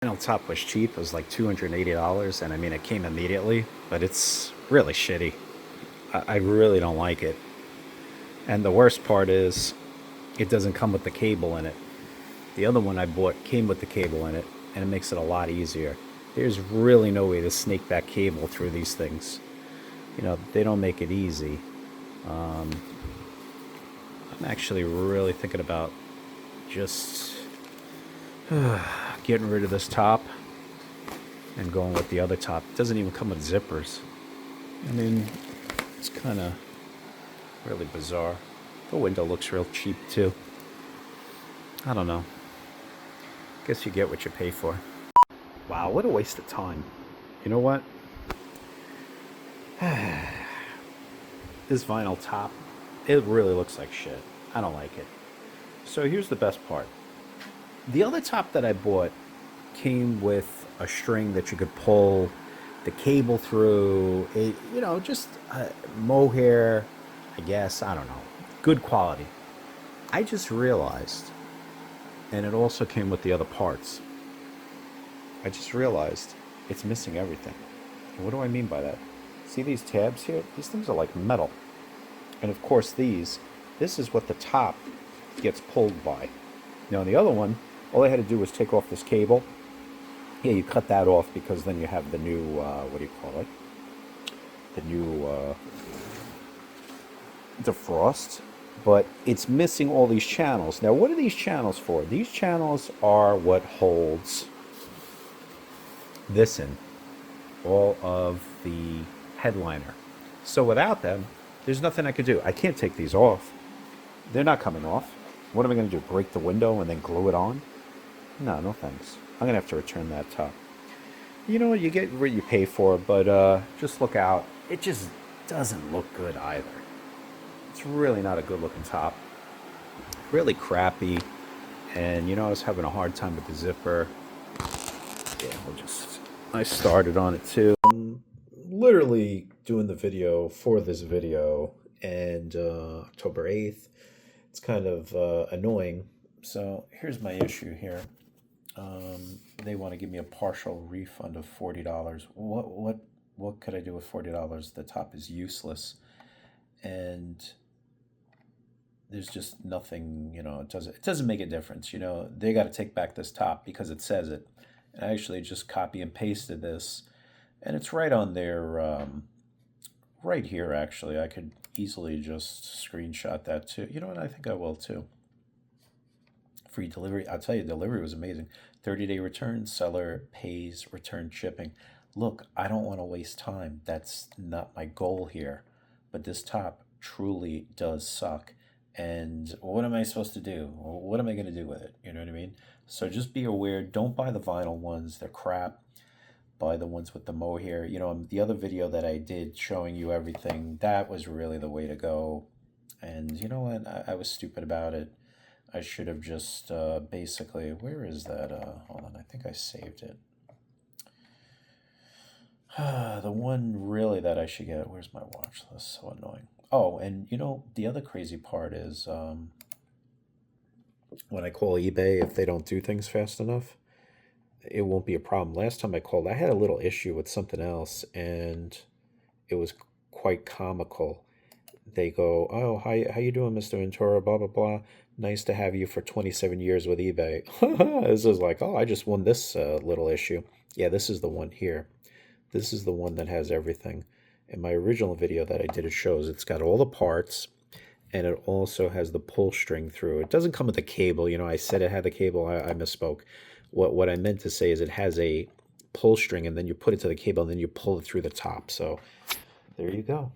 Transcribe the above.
Vinyl top was cheap. It was like $280, and I mean, it came immediately, but it's really shitty. I really don't like it. And the worst part is, it doesn't come with the cable in it. The other one I bought came with the cable in it, and it makes it a lot easier. There's really no way to snake that cable through these things. You know, they don't make it easy. I'm actually really thinking about just getting rid of this top and going with the other top. It doesn't even come with zippers. I mean, it's kind of really bizarre. The window looks real cheap too. I don't know. Guess you get what you pay for. Wow, what a waste of time. You know what? This vinyl top, it really looks like shit. I don't like it. So here's the best part. The other top that I bought came with a string that you could pull the cable through. It, you know, just mohair, I guess. I don't know. Good quality. I just realized, and it also came with the other parts. I just realized it's missing everything. And what do I mean by that? See these tabs here? These things are like metal. And of course this is what the top gets pulled by. Now the other one, all I had to do was take off this cable. Yeah, you cut that off because then you have the new, what do you call it? The new defrost. But it's missing all these channels. Now what are these channels for? These channels are what holds this in, all of the headliner. So without them, there's nothing I could do. I can't take these off. They're not coming off. What am I going to do? Break the window and then glue it on? No, no thanks. I'm going to have to return that top. You know what? You get what you pay for, but just look out. It just doesn't look good either. It's really not a good looking top. Really crappy. And you know, I was having a hard time with the zipper. Yeah, I started on it too. Literally doing the video for this video, and October 8th. It's kind of annoying. So here's my issue here. They want to give me a partial refund of $40. What could I do with $40? The top is useless, and there's just nothing. You know, it doesn't make a difference. You know, they got to take back this top because it says it. And I actually just copy and pasted this, and it's right on their right here. Actually, I could easily just screenshot that too. You know what? I think I will too. Free delivery. I'll tell you, delivery was amazing. 30-day return. Seller pays return shipping. Look, I don't want to waste time. That's not my goal here. But this top truly does suck. And what am I supposed to do? What am I going to do with it? You know what I mean? So just be aware. Don't buy the vinyl ones. They're crap. Buy the ones with the mohair. You know, the other video that I did showing you everything, that was really the way to go. And you know what? I was stupid about it. I should have just basically, where is that? Hold on, I think I saved it. The one really that I should get, where's my watch list? So annoying. Oh, and you know, the other crazy part is when I call eBay, if they don't do things fast enough, it won't be a problem. Last time I called, I had a little issue with something else, and it was quite comical. They go, "Oh, how you doing, Mr. Ventura? Blah blah blah. Nice to have you for 27 years with eBay." This is like, oh, I just won this little issue. Yeah, this is the one here. This is the one that has everything. In my original video that I did, it shows it's got all the parts, and it also has the pull string through. It doesn't come with a cable. You know, I said it had the cable. I misspoke. What I meant to say is it has a pull string, and then you put it to the cable, and then you pull it through the top. So there you go.